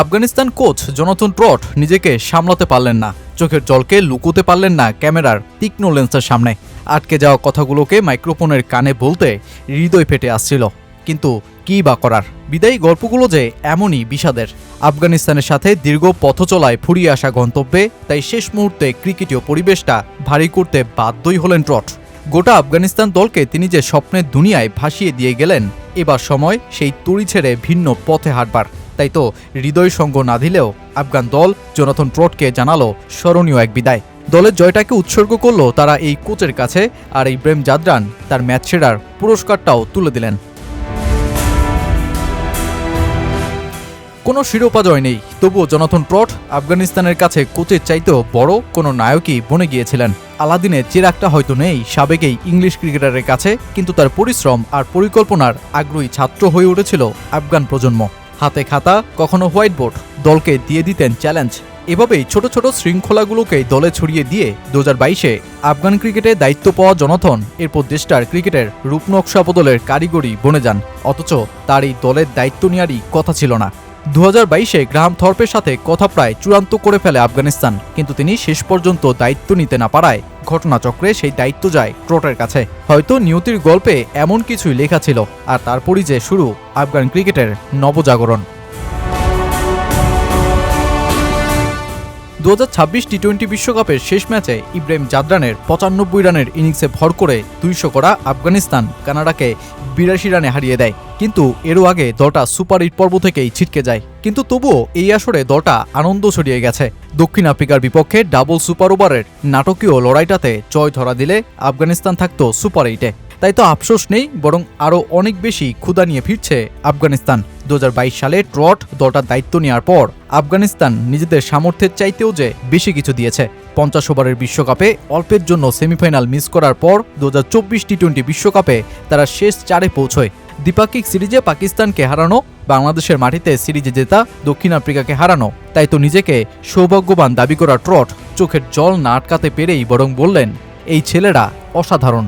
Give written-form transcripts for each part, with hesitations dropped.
Afghanistan coach Jonathan Trott নিজেকে সামলাতে পারলেন না, চোখের জলকে লুকোতে পারলেন না ক্যামেরার তীক্ষ্ণ লেন্সের সামনে। আটকে যাওয়া কথাগুলোকে মাইক্রোফোনের কানে বলতে হৃদয় ফেটে আসছিল, কিন্তু কী বা করার। বিদায়ী গল্পগুলো যে এমনই বিষাদের। আফগানিস্তানের সাথে দীর্ঘ পথ চলায় ফুরিয়ে আসা গন্তব্যে তাই শেষ মুহূর্তে ক্রিকেটীয় পরিবেশটা ভারী করতে বাধ্যই হলেন ট্রট। গোটা আফগানিস্তান দলকে তিনি যে স্বপ্নের দুনিয়ায় ভাসিয়ে দিয়ে গেলেন, এবার সময় সেই তড়ি ছেড়ে ভিন্ন পথে হাঁটবার। তাই তো হৃদয় সঙ্গ না দিলেও আফগান দল জোনাথন ট্রটকে জানালো স্মরণীয় এক বিদায়। দলের জয়টাকে উৎসর্গ করল তারা এই কোচের কাছে, আর ইব্রাহিম জাদরান তার ম্যাচ সেরার পুরস্কারটাও তুলে দিলেন। কোনো শিরোপা জয় নেই, তবুও জোনাথন ট্রট আফগানিস্তানের কাছে কোচের চাইতেও বড় কোনো নায়কই বনে গিয়েছিলেন। আলাদিনের চিরাগটা হয়তো নেই সাবেক এই ইংলিশ ক্রিকেটারের কাছে, কিন্তু তার পরিশ্রম আর পরিকল্পনার আগ্রহী ছাত্র হয়ে উঠেছিল আফগান প্রজন্ম। হাতে খাতা, কখনো হোয়াইট বোর্ড, দলকে দিয়ে দিতেন চ্যালেঞ্জ। এভাবেই ছোট ছোট শৃঙ্খলাগুলোকে দলে ছড়িয়ে দিয়ে 2022-এ আফগান ক্রিকেটে দায়িত্ব পাওয়া জোনাথন এরপর দেশটার ক্রিকেটের রূপনকশা বদলের কারিগরি বনে যান। অথচ তার এই দলের দায়িত্ব নেওয়ারই কথা ছিল না। 2022-এ গ্রাহাম থর্পের সাথে কথা প্রায় চূড়ান্ত করে ফেলে আফগানিস্তান, কিন্তু তিনি শেষ পর্যন্ত দায়িত্ব নিতে না পারায় ঘটনাচক্রে সেই দায়িত্ব যায় ট্রটের কাছে। হয়তো নিয়তির গল্পে এমন কিছুই লেখা ছিল, আর তারপরই যে শুরু আফগান ক্রিকেটের নবজাগরণ। 2026 টি-20 বিশ্বকাপের শেষ ম্যাচে ইব্রাহিম জাদরানের 95 রানের ইনিংসে ভর করে 200 করা আফগানিস্তান কানাডাকে 82 রানে হারিয়ে দেয়। কিন্তু এরও আগে দলটা সুপার 8 পর্ব থেকেই ছিটকে যায়। কিন্তু তবুও এই আসরে দলটা আনন্দ ছড়িয়ে গেছে। দক্ষিণ আফ্রিকার বিপক্ষে ডাবল সুপার ওভারের নাটকীয় লড়াইটাতে জয় ধরা দিলে আফগানিস্তান থাকতো সুপার 8-এ। তাই তো আফসোস নেই, বরং আরও অনেক বেশি ক্ষুধা নিয়ে ফিরছে আফগানিস্তান। 2022 সালে ট্রট দলটার দায়িত্ব নেওয়ার পর আফগানিস্তান নিজেদের সামর্থ্যের চাইতেও যে বেশি কিছু দিয়েছে। 50 ওভারের বিশ্বকাপে অল্পের জন্য সেমিফাইনাল মিস করার পর 2024 টি-20 বিশ্বকাপে তারা শেষ 4-এ পৌঁছয়। দ্বিপাক্ষিক সিরিজে পাকিস্তানকে হারানো, বাংলাদেশের মাটিতে সিরিজে জেতা, দক্ষিণ আফ্রিকাকে হারানো। তাই তো নিজেকে সৌভাগ্যবান দাবি করা ট্রট চোখের জল না আটকাতে পেরেই বরং বললেন, এই ছেলেরা অসাধারণ।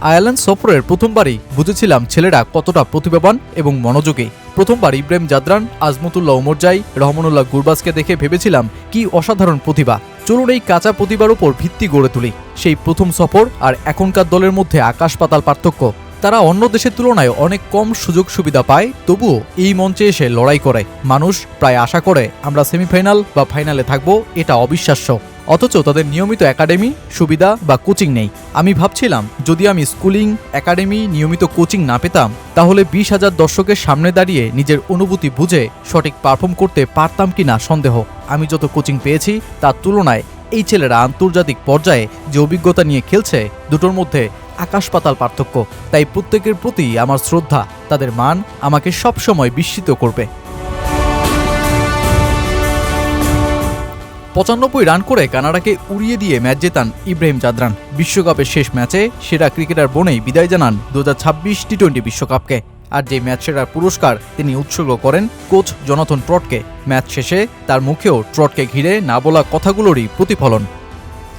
আয়ারল্যান্ড সফরের প্রথমবারই বুঝেছিলাম ছেলেরা কতটা প্রতিভাবান এবং মনোযোগী। প্রথমবার ইব্রাহিম জাদরান, আজমতুল্লাহ ওমরজাই, রহমানুল্লাহ গুরবাজকে দেখে ভেবেছিলাম কি অসাধারণ প্রতিভা। চলুন এই কাঁচা প্রতিভার উপর ভিত্তি গড়ে তুলি। সেই প্রথম সফর আর এখনকার দলের মধ্যে আকাশ পাতাল পার্থক্য। তারা অন্য দেশের তুলনায় অনেক কম সুযোগ সুবিধা পায়, তবুও এই মঞ্চে এসে লড়াই করে। মানুষ প্রায় আশা করে আমরা সেমিফাইনাল বা ফাইনালে থাকবো, এটা অবিশ্বাস্য। অথচ তাদের নিয়মিত একাডেমি, সুবিধা বা কোচিং নেই। আমি ভাবছিলাম যদি আমি স্কুলিং, একাডেমি, নিয়মিত কোচিং না পেতাম, তাহলে 20,000 দর্শকের সামনে দাঁড়িয়ে নিজের অনুভূতি বুঝে সঠিক পারফর্ম করতে পারতাম কিনা সন্দেহ। আমি যত কোচিং পেয়েছি তার তুলনায় এই ছেলেরা আন্তর্জাতিক পর্যায়ে যে অভিজ্ঞতা নিয়ে খেলছে, দুটোর মধ্যে আকাশ পাতাল পার্থক্য। তাই প্রত্যেকের প্রতি আমার শ্রদ্ধা, তাদের মান আমাকে সবসময় বিস্মিত করবে। 95 রান করে কানাডাকে উড়িয়ে দিয়ে ম্যাচ জেতান ইব্রাহিম জাদরান। বিশ্বকাপের শেষ ম্যাচে সেরা ক্রিকেটার বনেই বিদায় জানান 2026 টি-20 বিশ্বকাপকে। আর যে ম্যাচ সেরার পুরস্কার তিনি উৎসর্গ করেন কোচ জোনাথন ট্রটকে। ম্যাচ শেষে তার মুখেও ট্রটকে ঘিরে না বলা কথাগুলোরই প্রতিফলন।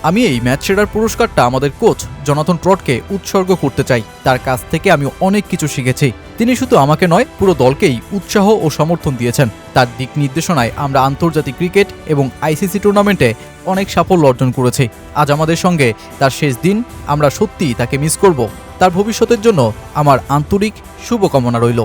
আমি এই ম্যাচ সেরার পুরস্কারটা আমাদের কোচ জোনাথন ট্রটকে উৎসর্গ করতে চাই। তার কাছ থেকে আমি অনেক কিছু শিখেছি। তিনি শুধু আমাকে নয়, পুরো দলকেই উৎসাহ ও সমর্থন দিয়েছেন। তার দিক নির্দেশনায় আমরা আন্তর্জাতিক ক্রিকেট এবং আইসিসি টুর্নামেন্টে অনেক সাফল্য অর্জন করেছি। আজ আমাদের সঙ্গে তার শেষ দিন, আমরা সত্যিই তাকে মিস করব। তার ভবিষ্যতের জন্য আমার আন্তরিক শুভকামনা রইল।